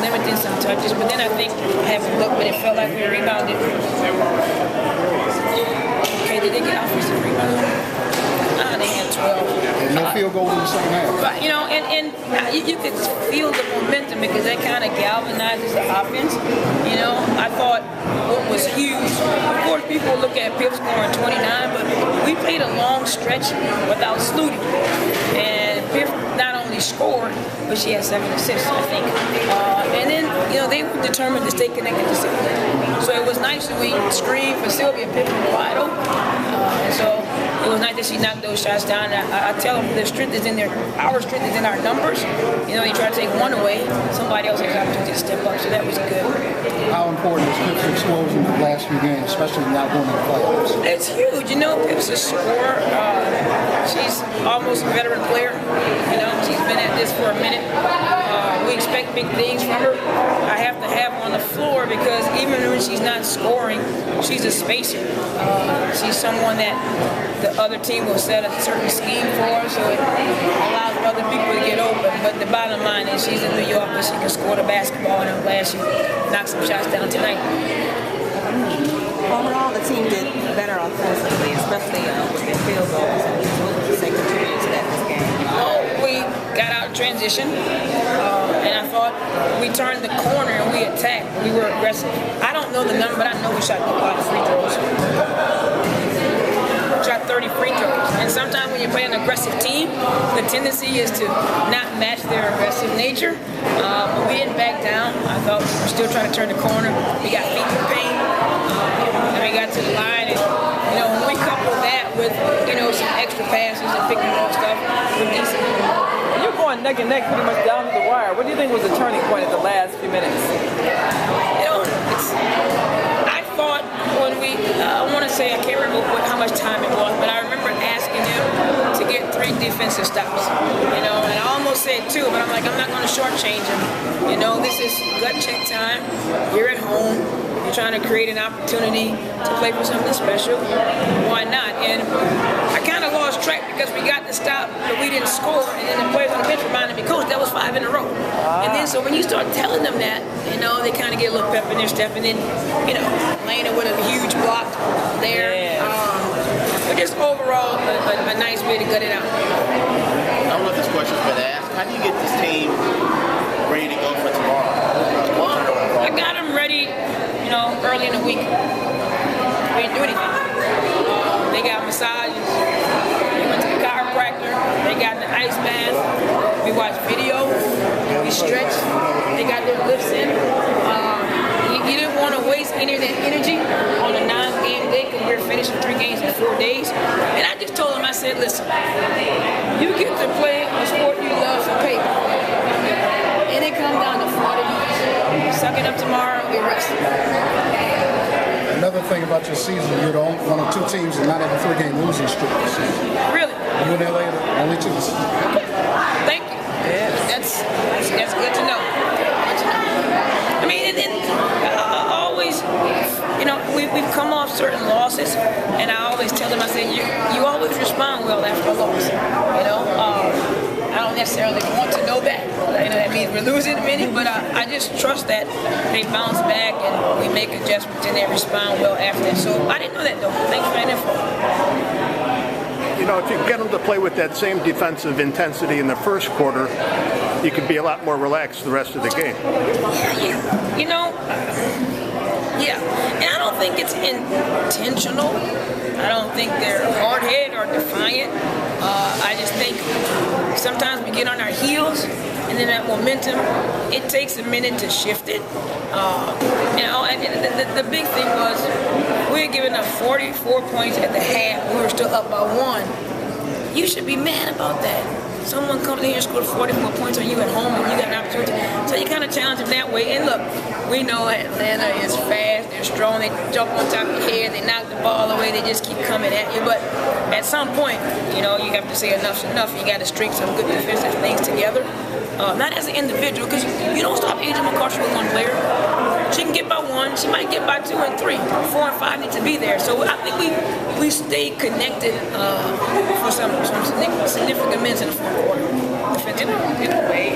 limiting some touches. But then I think, I haven't looked, but it felt like we rebounded. Okay, did they get offensive rebound? They had 12. No field goals in the second half. But, you know, and you could feel the momentum because that kind of galvanizes the offense. You know, I thought what was huge. Of course, people look at Pip scoring 29, but we played a long stretch without Sluty. And Pip not only scored, but she had 7 assists, I think. And then, you know, they were determined to stay connected to Sylvia. So it was nice that we screamed for Sylvia Pip from wide open. And so it was nice that she knocked those shots down. I tell them the strength is in there. Our strength is in our numbers. You know, you try to take one away, somebody else has an opportunity to step up. So that was good. How important is Pip's explosion in the last few games, especially now going to the playoffs? It's huge. You know, Pip's a scorer. She's almost a veteran player. You know, she's been at this for a minute. We expect big things from her. I have to have her on the floor because even when she's not scoring, she's a spacer. She's someone that the other team will set a certain scheme for, so it allows other people to get open. But the bottom line is she's in New York, but she can score the basketball, and I'm glad she knocked some shots down tonight. Overall, the team did better offensively, especially with their field goals. What would you say contributed to that this game? Oh, we got out in transition, and I thought we turned the corner and we attacked. We were aggressive. I don't know the number, but I know we shot a lot of free throws. Shot 30 free throws. And sometimes when you play an aggressive team, the tendency is to not match their aggressive nature. But we didn't back down. I thought we were still trying to turn the corner. We got feet in pain. And we got to the line. And, you know, when we couple that with, you know, some extra passes and pick and roll stuff, we're decent. You're going neck and neck pretty much down to the wire. What do you think was the turning point at the last few minutes? You know, I thought when we, I want to say, I can't remember how much time it was, but I remember asking him to get 3 defensive stops. You know, and I almost said 2, but I'm like, I'm not going to shortchange him. You know, this is gut check time. You're at home. You're trying to create an opportunity to play for something special. Why not? And I kind of lost track because we got the stop, but we didn't score. And then the players on the bench reminded me, Coach, that was 5 in a row. And then so when you start telling them that, you know, they kind of get a little pep in their step. And then, you know, Lena with a huge block there. But just overall, a nice way to gut it out. I don't know if this question's been asked. How do you get this team ready to go for tomorrow? I got them ready, you know, early in the week. We didn't do anything. They got massages. They went to the chiropractor. They got the ice bath. We watched video. We stretched. They got their lifts in. You didn't want to waste any of that energy on a non-game day because we're finishing 3 games in 4 days. And I just told them, I said, listen, you get to play a sport you love for paper. And it comes down to 40 minutes. Suck it up tomorrow, we rest. Another thing about your season, you're the only one of 2 teams that not have a 3-game losing streak this season. Really? You and LA, the only 2. Thank you. That's good to know. I mean, and then always, you know, we've come off certain losses, and I always tell them, I say, you always respond well after a loss. You know, I don't necessarily want to know that. You know, that means we're losing many, but I just trust that they bounce back and we make adjustments and they respond well after that. So I didn't know that though. Thanks for that info. You know, if you get them to play with that same defensive intensity in the first quarter, you could be a lot more relaxed the rest of the game. You know, yeah. And I don't think it's intentional. I don't think they're hard-headed or defiant. I just think sometimes we get on our heels, and then that momentum, it takes a minute to shift it. You know, and the big thing was we were giving up 44 points at the half. We were still up by 1. You should be mad about that. Someone comes in here and scores 44 points on you at home, and you got an opportunity. So you kind of challenge them that way. And look, we know Atlanta is fast, they're strong, they jump on top of your head, they knock the ball away, they just keep coming at you. But at some point, you know, you have to say enough's enough. You got to string some good defensive things together. Not as an individual, because you don't stop Angel McCarthy with one player. She can get by 1, she might get by 2 and 3. 4 and 5 need to be there. So I think we stay connected for some significant minutes in the fourth quarter. In a way.